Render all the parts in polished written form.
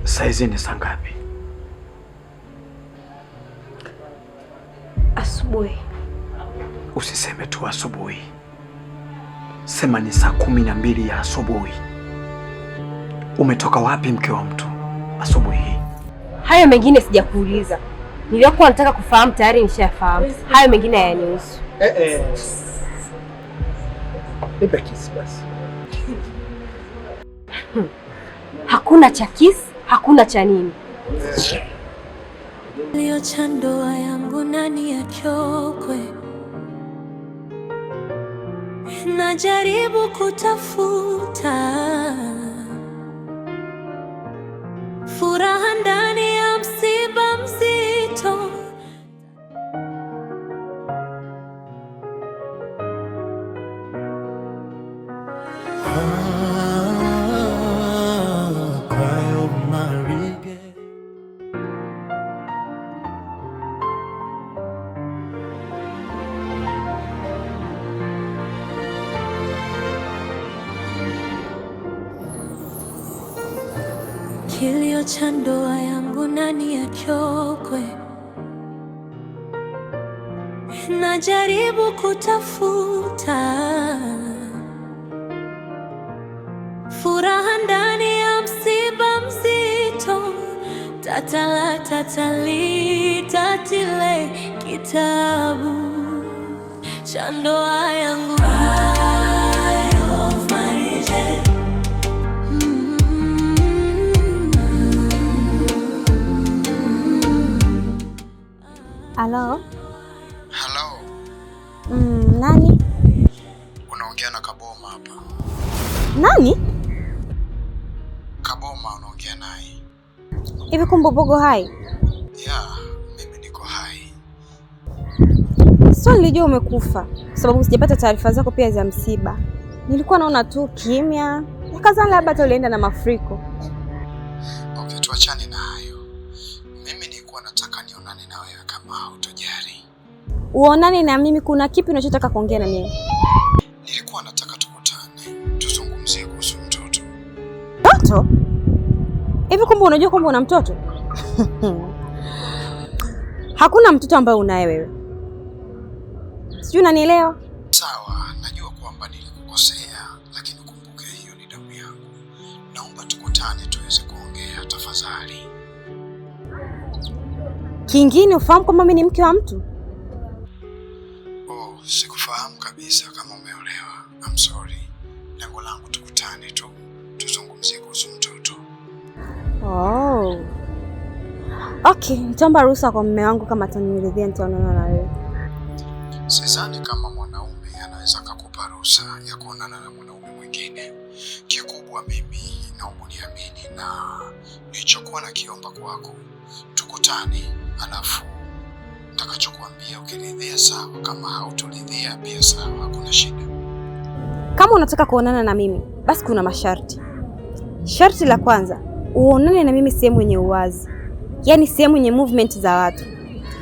Saizi ni saa ngapi? Asubuhi. Usiseme tu asubuhi, sema ni saa 12 ya asubuhi. Umetoka wapi mke wa mtu asubuhi hii? Hayo mengine sijakuuliza. Nilikuwa nataka kufahamu, tayari nishafahamu. Hayo mengine hayanihusu. Nipe kiss basi. Hakuna cha kiss, hakuna cha nini. Leo cha ndoa yangu nani akyokwe, najaribu kutafuta furaha ndani ya msiba mzito. Kilio cha ndoa yangu nani akyokwe, najaribu kutafuta furaha ndani ya msiba mzito. Tatala tatali tatile kitabu cha ndoa yangu. Halo? Hello. Nani? Unaongea na Kaboma hapa. Nani? Kaboma unaongea naye. Hivi kumbe Bogo hai? Yeah, mimi niko hai. Sio, nilijua umekufa sababu sijapata taarifa zako pia za msiba. Nilikuwa naona tu kimya, nikazani labda hata ulienda na mafuriko. Okay, tuachane na hayo. Mimi nilikuwa nataka nionane na wewe kama hautojali. Uonane na mimi? Kuna kipi unachotaka kuongea na mimi? Nilikuwa nataka tukutane, tuzungumzie kuhusu mtoto. Mtoto? Hivi kumbe unajua kwamba una mtoto? Hakuna mtoto ambaye unaye wewe. Sijui unanielewa? Sawa, najua kwamba nilikukosea, lakini kumbuke hiyo ni damu yangu. Naomba tukutane tuweze kuongea tafadhali. Kingine ufahamu kwamba mimi ni mke wa mtu? Oh, sikufahamu kabisa kama umeolewa. I'm sorry. Lengo langu tukutane tu, tuzungumzie kuhusu mtoto. Oh. Okay, nitaomba ruhusa kwa mume wangu, kama ataniridhia nitaonana na wewe. Sidhani kama mwanaume anaweza kukupa ruhusa ya kuonana na mwanaume mwingine. Kikubwa mimi naomba niamini, na nilichokuwa nakiomba kwako tukutane, alafu nitakachokuambia ukiridhia sawa, kama hautoridhia pia sawa, hakuna shida. Kama unataka kuonana na mimi, basi kuna masharti. Sharti la kwanza, uonane na mimi sehemu yenye uwazi, yaani sehemu yenye movement za watu.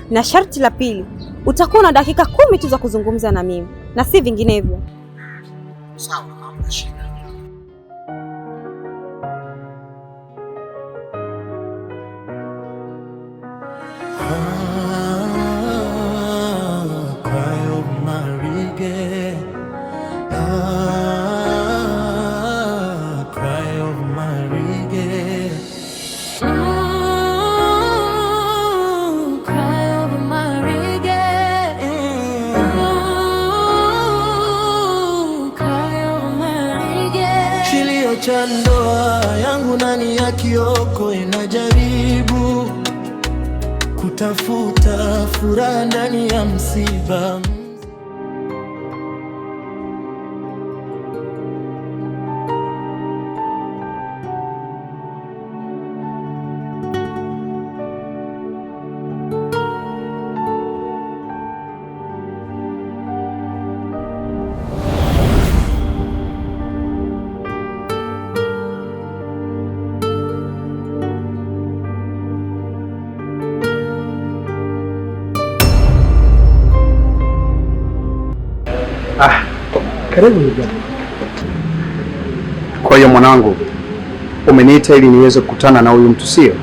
Na sharti la pili, utakuwa na dakika 10 tu za kuzungumza na mimi, na si vinginevyo. Sawa, hakuna shida. Cha ndoa yangu nani ya kioko, inajaribu kutafuta furaha ndani ya msiba. Karibu ndugu. Kwa hiyo mwanangu, umeniita ili niweze kukutana na huyu mtu sio?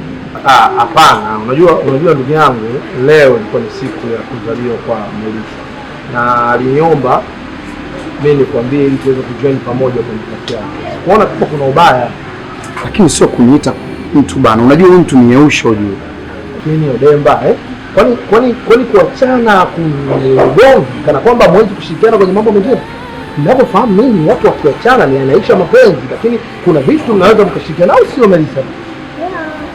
Hapana, unajua ndugu yangu, leo ilikuwa ni siku ya kuzaliwa kwa Melissa. Na aliniomba mimi nikwambie ili tuweze kujoin pamoja kwenye party yake. Kuona kama kuna ubaya, lakini sio kuniita mtu bana. Unajua huyu mtu ni nyeusho juu. Nini Odemba Kwani kuachana kugomvi kana kwamba mwezi kushirikiana kwenye mambo mengine? Ninapofahamu mimi watu wakiachana ni anaisha mapenzi, lakini kuna vitu mnaweza mkashirikiana au sio Melissa?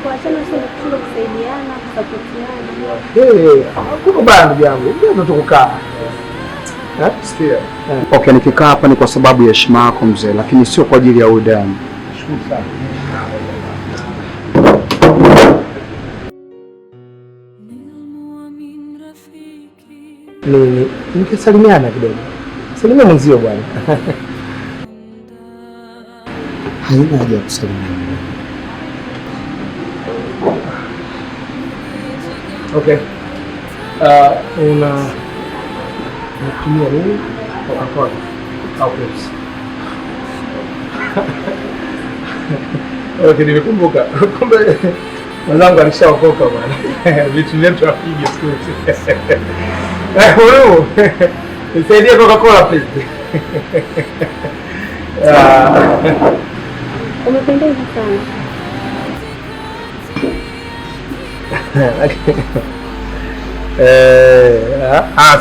Kuachana sio kusaidiana, kusapotiana. Hakuna baya ndugu yangu. Ndio tukukaa. Sikia. Okay, nikikaa hapa ni kwa sababu ya heshima yako mzee, lakini sio kwa ajili ya udani. Shukuru sana. Nikisalimiana kidogo. Salimia mwenzio bwana. Haina haja ya kusalimiana. Okay. Unatumia nini? Coca-Cola au Pepsi? Okay, nimekumbuka. Kumbe mwanangu alishaokoka bwana. Vitu vyetu apige siku hizi. Wewe nisaidie Coca-Cola please. Umependeza sana.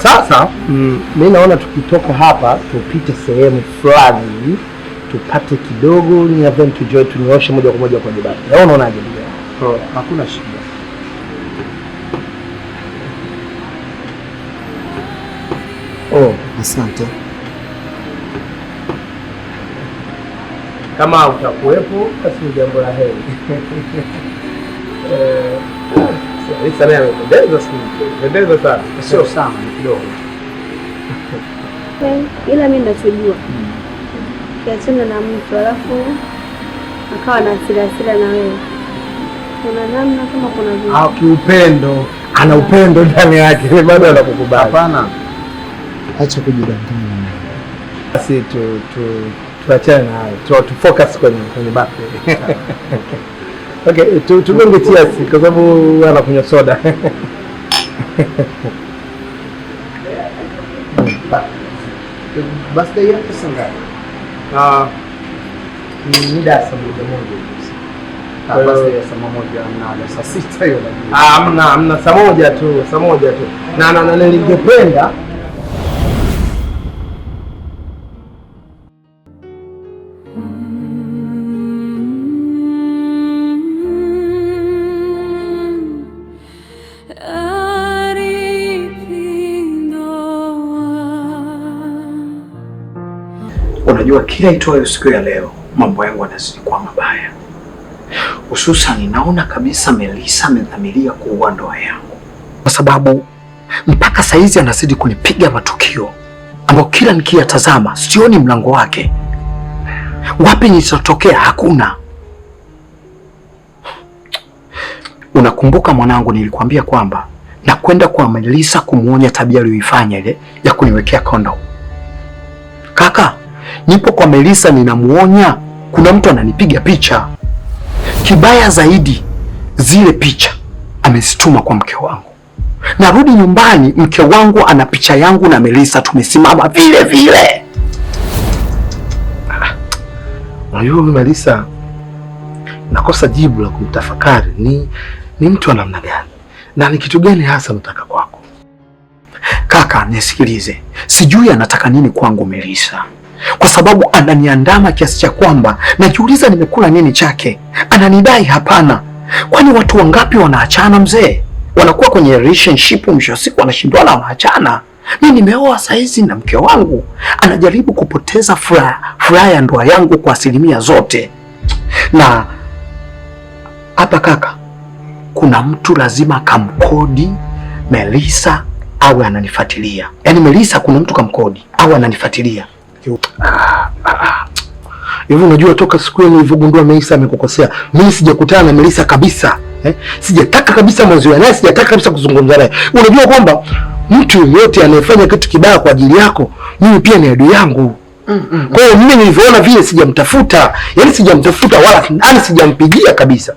Sasa mimi naona tukitoka hapa tupite sehemu fulani tupate kidogo ni event tujoe tunyooshe moja kwa moja kwa debate. Wewe unaonaje ndugu? Hakuna shida. Asante. Kama utakuwepo basi ni jambo la heri. Sasa leo pendeza sana. Sio sana, ni kidogo. Ila mimi ninachojua. Kiachana na mtu alafu akawa na hasira na wewe. Kuna namna kama kuna vitu. Kiupendo, ana upendo ndani yake, bado anakukubali. Hapana. Acha kujidanganya. Basi tuachane na hayo. Tu focus kwenye birthday. Okay, tugonge cheers kwa sababu anakunywa soda. Birthday yako saa ngapi? Ni mida saa 1:00. Birthday ya saa 1 na saa 6 hiyo. Hamna saa 1 tu. Na ningependa Unajua kila itoayo siku ya leo mambo yangu yanazidi kuwa mabaya. Hususan naona kabisa Melissa amedhamiria kuua ndoa yangu. Kwa sababu mpaka saizi anazidi kunipiga matukio ambayo kila nikiyatazama sioni mlango wake. Wapi nitatokea hakuna. Unakumbuka mwanangu, nilikwambia kwamba nakwenda kwa Melissa kumuonya tabia aliyoifanya ile ya kuniwekea kondom. Kaka, nipo kwa Melissa ninamuonya, kuna mtu ananipiga picha. Kibaya zaidi, zile picha amezituma kwa mke wangu. Narudi nyumbani, mke wangu ana picha yangu na Melissa tumesimama vile vile. Unajua Melissa, nakosa jibu la kumtafakari. Ni mtu wa namna gani? Na ni kitu gani hasa nataka kwako? Kaka, nisikilize. Sijui anataka nini kwangu Melissa. Kwa sababu ananiandama kiasi cha kwamba najiuliza nimekula nini chake. Ananidai hapana. Kwani watu wangapi wanaachana mzee? Wanakuwa kwenye relationship, mwisho wa siku wanashindwana, wanaachana. Mimi nimeoa saizi na mke wangu anajaribu kupoteza furaha ya ndoa yangu kwa asilimia zote. Na hapa kaka, kuna mtu lazima kamkodi Melissa awe ananifuatilia. Yaani Melissa kuna mtu kamkodi awe ananifuatilia. Hivi unajua toka siku ile nilivyogundua Melissa amekukosea, mimi sijakutana na Melissa kabisa. Sijataka kabisa mwanzo naye, sijataka kabisa kuzungumza naye. Unajua kwamba mtu yeyote anayefanya kitu kibaya kwa ajili yako, mimi pia ni adui yangu. Kwa hiyo mimi nilivyoona vile sijamtafuta, yaani sijamtafuta wala sijampigia kabisa.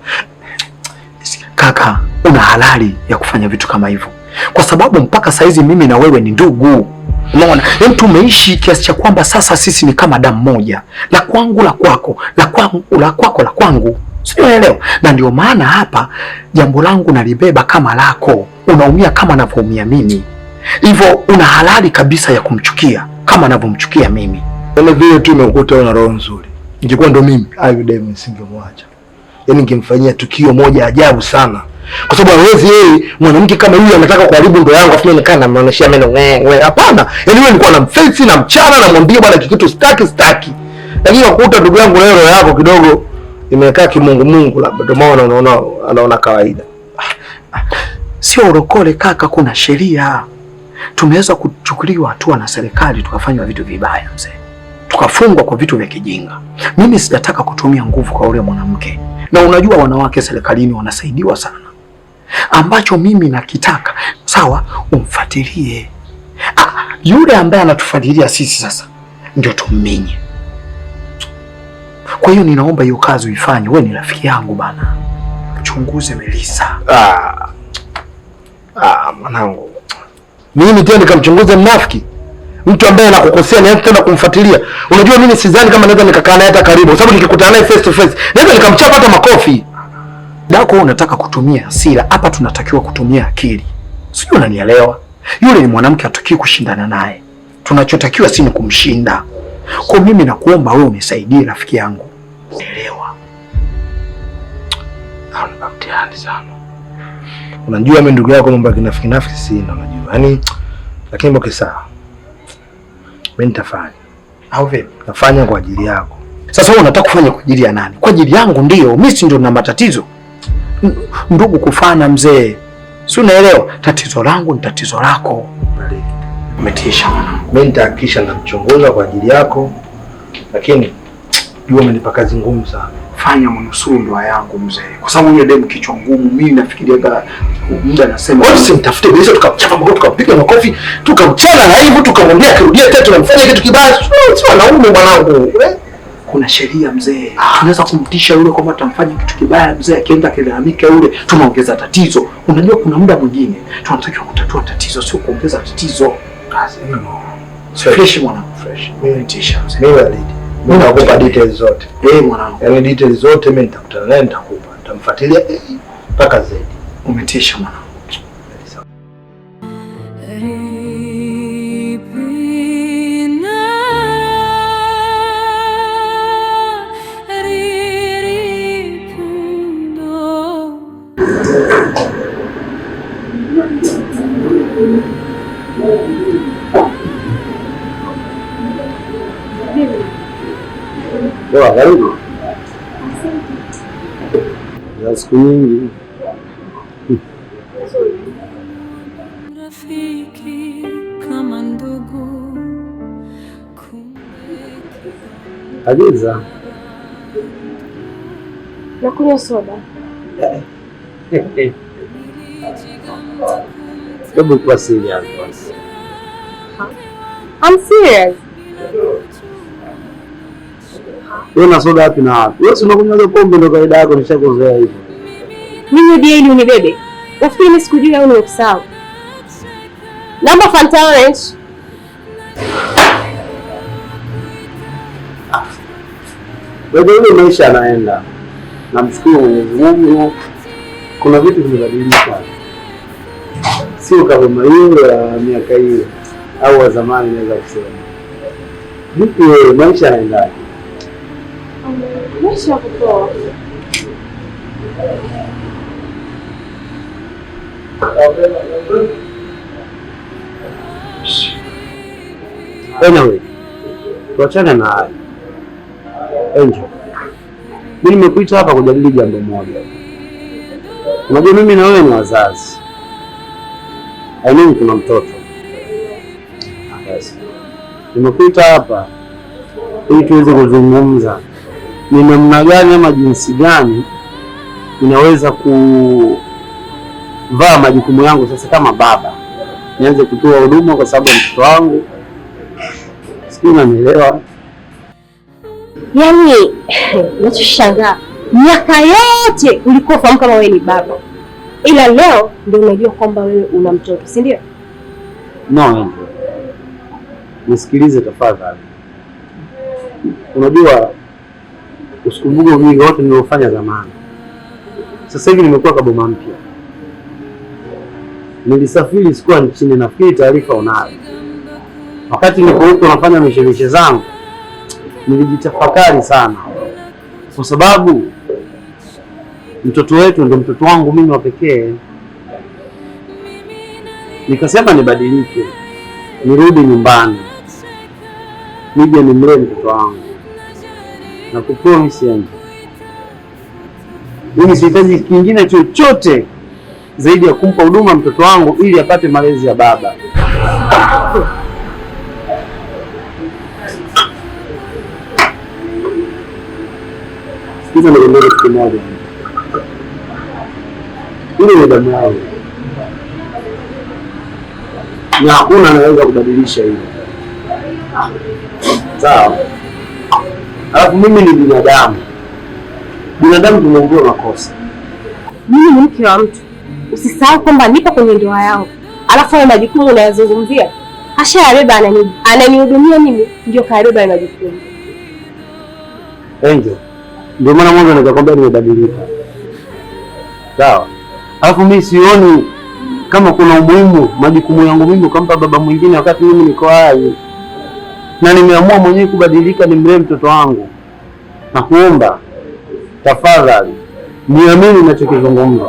Kaka, una halali ya kufanya vitu kama hivyo, kwa sababu mpaka saizi mimi na wewe ni ndugu. Unaona, yaani tumeishi kiasi cha kwamba sasa sisi ni kama damu moja, la kwangu la kwako, la kwangu la kwako la kwangu, sio? Unaelewa? Na ndio maana hapa jambo langu nalibeba kama lako, unaumia kama ninavyoumia mimi, hivyo una halali kabisa ya kumchukia kama ninavyomchukia mimi. Ile vile tu umekuta una roho nzuri. Ingekuwa ndo mimi, ayo demu nisingemwacha. Yaani ningemfanyia tukio moja ajabu sana. Kwa sababu hawezi yeye mwanamke kama yule anataka kuharibu ndoa yangu afu mimi nikaa namwonyeshia meno wewe. Hapana. Yaani wewe nilikuwa namface na mchana namwambia bwana kitu sitaki. Lakini ukuta ndugu yangu leo roho yako kidogo imekaa kimungu labda ndio maana anaona kawaida. Sio urokole kaka, kuna sheria. Tumeweza kuchukuliwa hatua na serikali tukafanywa vitu vibaya mzee. Tukafungwa kwa vitu vya kijinga. Mimi sijataka kutumia nguvu kwa ule mwanamke. Na unajua wanawake serikalini wanasaidiwa sana. Ambacho mimi nakitaka, sawa, umfuatilie. Yule ambaye anatufuatilia sisi sasa ndio tummenye. Kwa hiyo ninaomba hiyo kazi uifanye. Wewe ni rafiki yangu bana. Mchunguze Melissa. Mwanangu. Mimi tena nikamchunguza mnafiki? Mtu ambaye anakukosea na tena kumfuatilia. Unajua mimi sidhani kama naweza nikakaa naye hata karibu, kwa sababu nikikutana naye face to face, naweza nikamchapa hata makofi. Dako unataka kutumia hasira, hapa tunatakiwa kutumia akili. Sijui unanielewa? Yule ni mwanamke hatakiwi kushindana naye. Tunachotakiwa si ni kumshinda. Kwa mimi nakuomba wewe unisaidie rafiki yangu. Elewa. Naona mtihani sana. Unajua mimi ndugu yako mambo ya kinafiki sina unajua. Yaani lakini mbona sawa. Mimi nitafanya. Au vipi? Nafanya kwa ajili yako. Sasa wewe unataka kufanya kwa ajili ya nani? Kwa ajili yangu ndio. Mimi si ndio na matatizo. Ndugu kufana mzee. Si unaelewa? Tatizo langu ni tatizo lako. Umetisha mwana. Mimi nitahakikisha namchunguza kwa ajili yako. Lakini jua umenipa kazi ngumu sana. Fanya mnusuru ndoa yangu mzee. Kwa sababu yule demu kichwa ngumu, mimi nafikiria muda nasema wewe simtafute bila tukamchapa magoti tukampiga makofi, tukamchana na hivyo tukamwambia akirudia tena tunamfanya kitu kibaya. Sio wanaume mwanangu. Kuna sheria mzee. Tunaweza kumtisha yule kama tutamfanya kitu kibaya mzee, akienda kilalamika yule tunaongeza tatizo. Unajua kuna muda mwingine tunatakiwa kutatua tatizo, sio kuongeza tatizo. Kazi hiyo. Fresh mwanangu, fresh. Mimi nitisha mzee. Mimi walidi. Mimi nakupa details zote. Mwanangu. Yaani details zote mimi nitakutana naye nitakupa. Nitamfuatilia mpaka zaidi. Umetisha mwanangu. Karibu. Ya siku nyingi. Rafiki kama ndugu. Agiza. Nakunywa soda. Hebu kwa serious basi. I'm serious. Wewe na soda wapi na wapi? Wewe unakunywa pombe ndo kaida yako, nishakuzoea hivyo. Mimi ndiye ili unibebe. Ufikiri mimi sikujui au nimekusahau? Naomba Fanta Orange. Wewe maisha yanaenda. Namshukuru Mwenyezi Mungu. Kuna vitu vimebadilika. Sio kama yule ya miaka hiyo au wa zamani naweza kusema. Vipi wewe maisha yanaenda? Maisha yako poa. Anyway, tuachane na haya. Angel, mimi nimekuita hapa kujadili jambo moja. Unajua mimi na wewe ni wazazi. Mimi kuna mtoto. Yes. Nimekuita hapa ili tuweze kuzungumza ni namna gani ama jinsi gani ninaweza kuvaa majukumu yangu sasa kama baba. Nianze kutoa huduma kwa sababu ya mtoto wangu. Sijui unanielewa. Yaani nachoshangaa, miaka yote ulikuwa ufahamu kama wewe ni baba, ila leo ndio unajua kwamba wewe una mtoto, si ndio? No, Angel. Nisikilize tafadhali. Unajua usikumbuke vingi wote niliofanya zamani. Sasa hivi nimekuwa kaboma mpya. Nilisafiri sikuwa nchini, nafikiri taarifa unayo. Wakati niko huko nafanya mishemishe zangu, nilijitafakari sana, kwa sababu mtoto wetu ndio mtoto wangu mimi wa pekee. Nikasema nibadilike, nirudi nyumbani, nije nimlee mtoto wangu. Na kupromise yangu, mimi sihitaji kingine chochote zaidi ya kumpa huduma mtoto wangu ili apate malezi ya baba. Sikiza nikwambie kitu kimoja. Ile ni damu yangu, na hakuna anaweza kubadilisha hilo. Sawa? Alafu mimi ni binadamu. Binadamu tumeumbiwa makosa. Mimi ni mke wa mtu. Usisahau kwamba nipo kwenye ndoa yangu. Alafu hayo majukumu unayozungumzia, ashayabeba, ananihudumia mimi, ndio kabeba hayo majukumu. Angel, ndio maana mwanzo nikakwambia nimebadilika. Sawa? Alafu mimi sioni kama kuna umuhimu majukumu yangu mimi kumpa baba mwingine wakati mimi niko hai. Na nimeamua mwenyewe kubadilika, nimlee mtoto wangu. Na kuomba tafadhali niamini ninachokizungumza.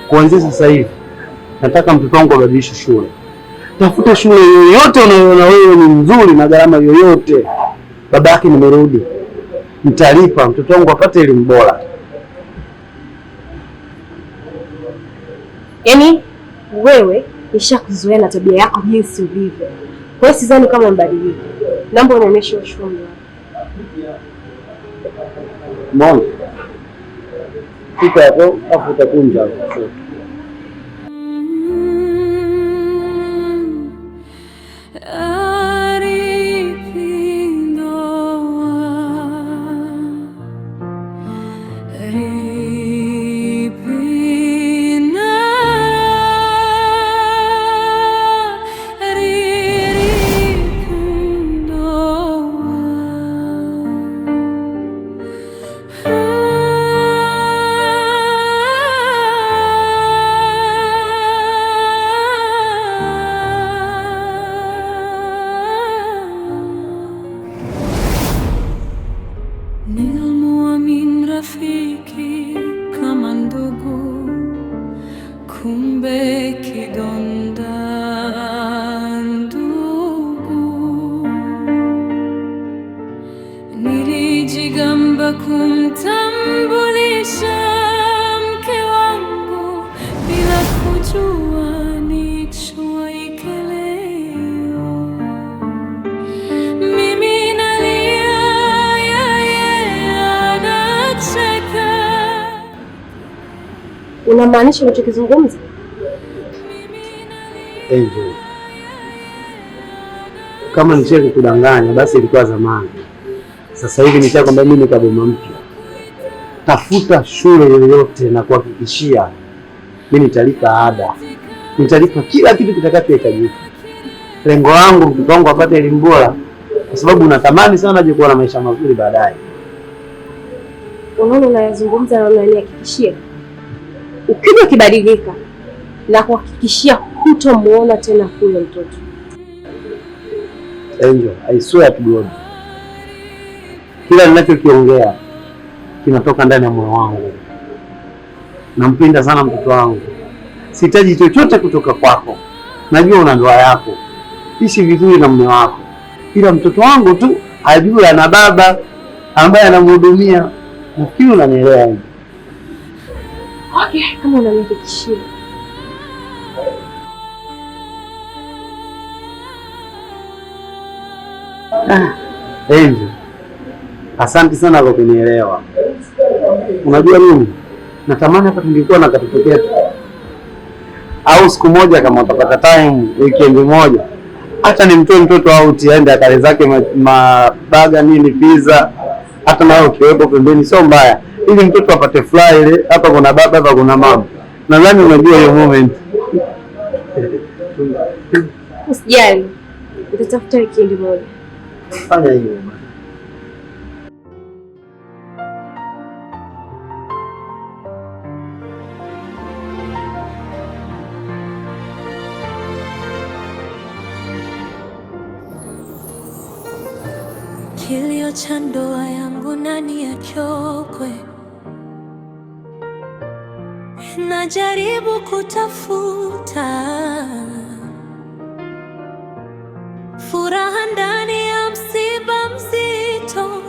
Kuanzia sasa hivi nataka mtoto wangu abadilishe shule. Tafuta shule yoyote unayoona wewe ni nzuri na gharama yoyote. Baba yake nimerudi, nitalipa mtoto wangu apate elimu bora. Yaani wewe nishakuzoea na tabia yako jinsi ulivyo. Kwa hiyo sidhani kama mbadilika. Naomba unionyeshe ushumi wako. Mbona? Fika hapo, afu utakunja hapo. kumbe kidonda ndugu. Nilijigamba kumtambulisha mke wangu bila kujua nichoike leo. Mimi nalia, yeye anacheka. Unamaanisha unachokizungumza? Angel, kama nicheke kudanganya basi ilikuwa zamani. Sasa hivi nishakwambia mimi ni kaboma mpya. Tafuta shule yoyote na kuhakikishia mimi nitalipa ada. Nitalipa kila kitu kitakachohitajika. Lengo langu mtoto wangu apate elimu bora, kwa sababu natamani sana aje kuwa na maisha mazuri baadaye. Unaona unayazungumza na unanihakikishia. Ukija ukibadilika na kuhakikishia hutomuona tena huyo mtoto. Angel, I swear to God, kila ninachokiongea kinatoka ndani ya moyo wangu. Nampenda sana mtoto wangu. Sihitaji chochote kutoka kwako. Najua una ndoa yako, ishi vizuri na mume wako, ila mtoto wangu tu ajue ana baba ambaye anamhudumia. Nafikiri unanielewa. Okay, kama unanihakikishia. Angel, asante sana kwa kunielewa. Unajua nini? Natamani hapa tungekuwa na katoto ketu. Au siku moja kama utapata time, weekend moja, acha nimtoe mtoto out aende akale zake mabaga nini, pizza. hata nao ukiwepo pembeni sio mbaya, ili mtoto apate furaha ile. Hapa kuna baba, hapa kuna mama. Nadhani unajua hiyo moment. Usijali, nitatafuta wikendi moja. Fanya hiyo. Kilio cha ndoa yangu nani achokwe? Najaribu kutafuta furaha ndani ya msiba mzito,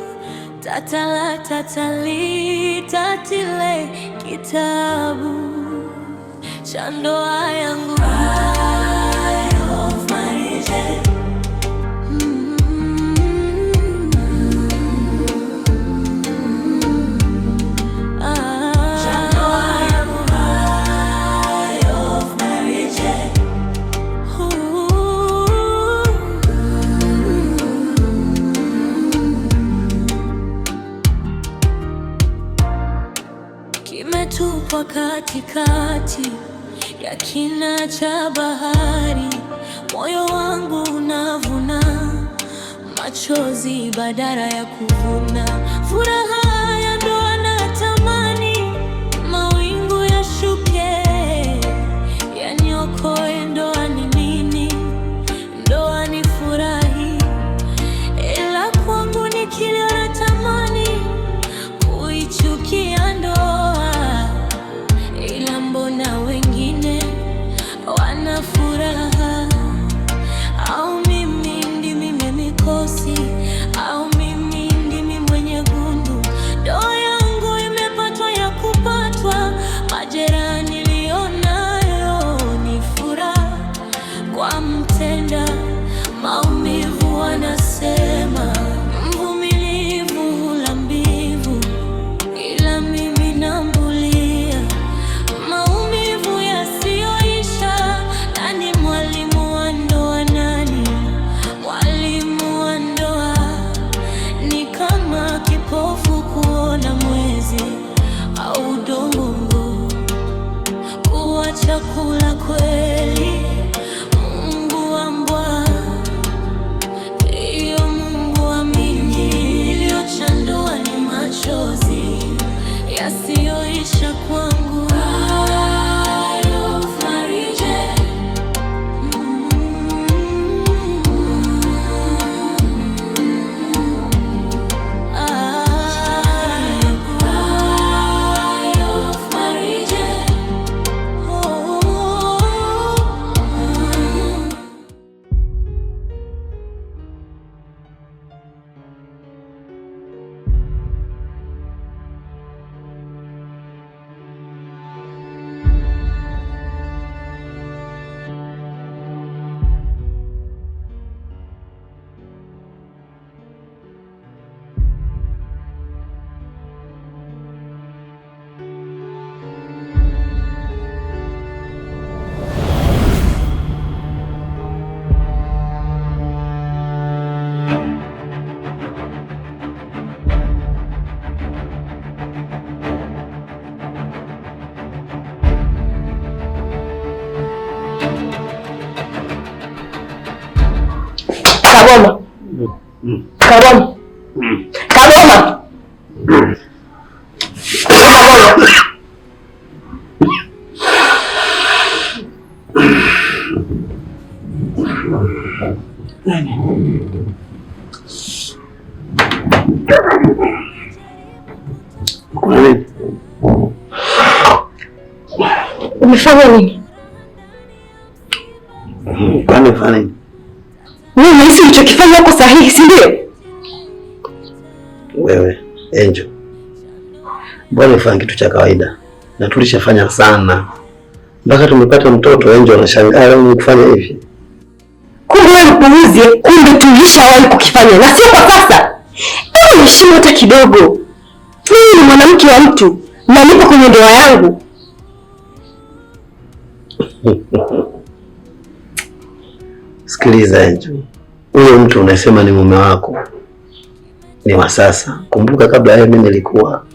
tatala tatali tatile kitabu cha ndoa yangu. Kimetupwa katikati ya kina cha bahari, moyo wangu unavuna machozi badala ya kuvuna furaha ya ndoa. Natamani mawingu yashuke yaniokoe. Ndoa ni nini? Ndoa ni furahi, ila kwangu ni kilio. Natamani kuichukia ndoa, ila mbona wengine wana furaha? Au mimi ndimi mikosi? Au mimi ndimi mwenye gundu? Ndoa yangu imepatwa ya kupatwa, majeraha nilionayo ni furaha kwa mtenda maumivu. Wanasema mvumilivu hula mbivu, ila mimi nambulia maumivu yasiyoisha. Nani mwalimu wa ndoa? Nani mwalimu wa ndoa? Ni kama kipofu kuona mwezi au udongo, kuwa chakula kweli. Mungu wa mbwa ndiyo Mungu wa mimi. Kilio cha ndoa ni machozi yasiyoisha kwangu. Kaboma. Kaboma. Kaboma. Umefanya nini? Umefanya nini? Wewe unahisi ulichokifanya uko sahihi, si ndio? Wewe Angel, mbona unafanya kitu cha kawaida? Na tulishafanya sana mpaka tumepata mtoto. Angel anashangaa leo kufanya hivi. Kumbe wewe mpuuzi, kumbe tulishawahi kukifanya na sio kwa sasa. Hebu niheshimu hata kidogo. Mimi ni mwanamke wa mtu na nipo kwenye ndoa yangu. Sikiliza Angel, huyo mtu unasema ni mume wako, ni wa sasa. Kumbuka kabla yeye mimi nilikuwa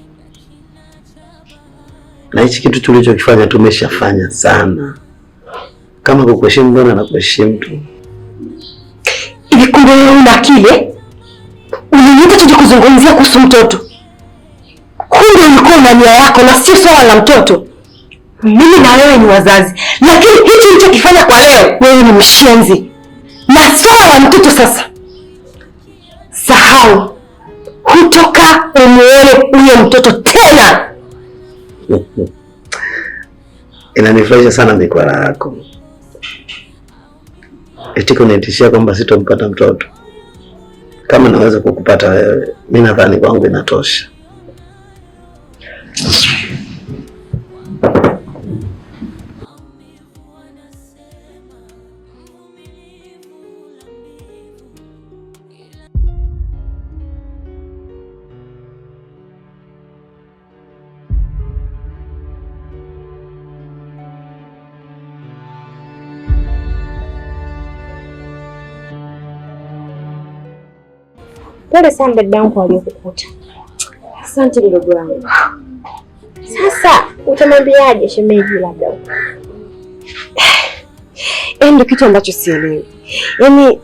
na hichi kitu tulichokifanya tumeshafanya sana. Kama kukuheshimu mbona na kuheshimu tu. Hivi kumbe wewe una akili? Uliniita tuje kuzungumzia kuhusu mtoto. Kumbe ulikuwa na nia yako na sio swala la mtoto. Mimi na wewe ni wazazi, lakini hicho ulichokifanya kwa leo, wewe ni mshenzi. Na swala la mtoto sasa, sahau. Hutoka umuone huyo mtoto tena. Inanifurahisha sana mikwala yako. Eti kunitishia kwamba sitompata mtoto. Kama naweza kukupata wewe, mimi nadhani kwangu inatosha. Pole sana dada yangu aliyokukuta. Asante ndugu yangu. Sasa utamwambiaje shemeji labda? Ndio kitu ambacho sielewi. Yaani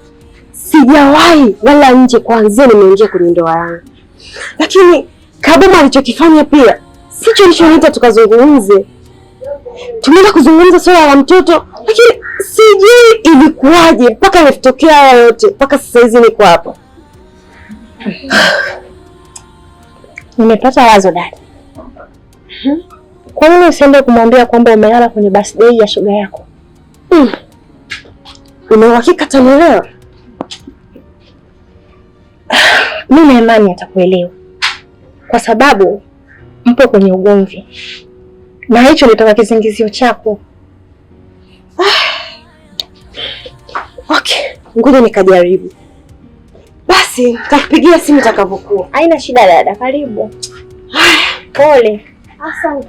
sijawahi wala nje kuanzia nimeingia kwenye ndoa yangu. Lakini Kaboma alichokifanya pia sicho alichoita tukazungumze. Tumeenda kuzungumza swala la mtoto, lakini sijui ilikuwaje mpaka yametokea haya yote mpaka sasa hizi niko hapa. Nimepata wazo dada. Kwa nini usiende kumwambia kwamba umelala kwenye birthday ya shoga yako? Una uhakika atanielewa? Mimi na imani atakuelewa. Kwa sababu mpo kwenye ugomvi. Na hicho nitaka kisingizio chako. Okay, ngoja nikajaribu. Basi, nitakupigia simu itakapokuwa. Haina shida dada, karibu. Pole. Asante.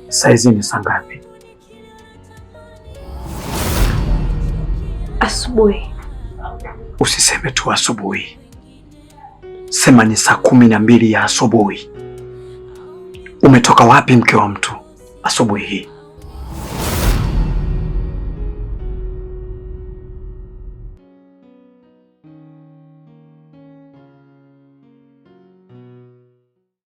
Saizi ni saa ngapi? Asubuhi. Usiseme tu asubuhi, sema ni saa 12 ya asubuhi. Umetoka wapi mke wa mtu asubuhi hii?